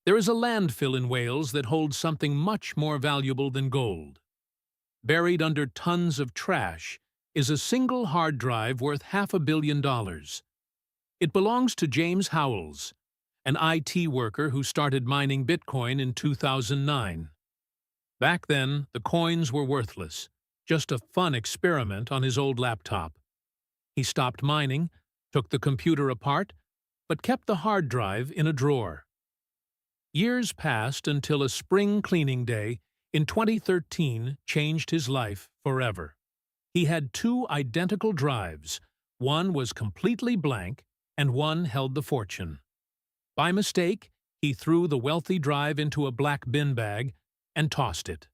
There is a landfill in Wales that holds something much more valuable than gold. Buried under tons of trash is a single hard drive worth $500 million. It belongs to James Howells, an IT worker who started mining Bitcoin in 2009. Back then, the coins were worthless, just a fun experiment on his old laptop. He stopped mining, took the computer apart, but kept the hard drive in a drawer. Years passed until a spring cleaning day in 2013 changed his life forever. He had two identical drives. One was completely blank, and one held the fortune. By mistake, he threw the wealthy drive into a black bin bag and tossed it.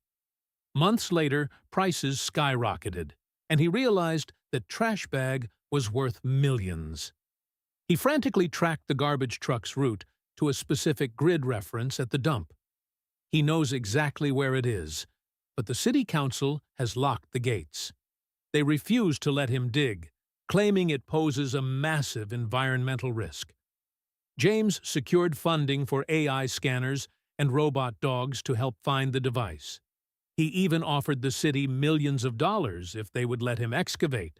Months later, prices skyrocketed, and he realized that trash bag was worth millions. He frantically tracked the garbage truck's route to a specific grid reference at the dump. He knows exactly where it is, but the city council has locked the gates. They refuse to let him dig, claiming it poses a massive environmental risk. James secured funding for AI scanners and robot dogs to help find the device. He even offered the city millions of dollars if they would let him excavate.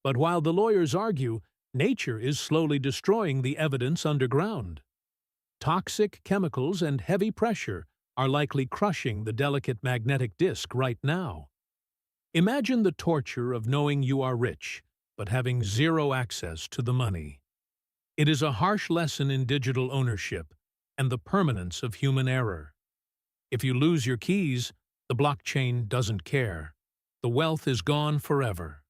But while the lawyers argue, nature is slowly destroying the evidence underground. Toxic chemicals and heavy pressure are likely crushing the delicate magnetic disk right now. Imagine the torture of knowing you are rich, but having zero access to the money. It is a harsh lesson in digital ownership and the permanence of human error. If you lose your keys, the blockchain doesn't care. The wealth is gone forever.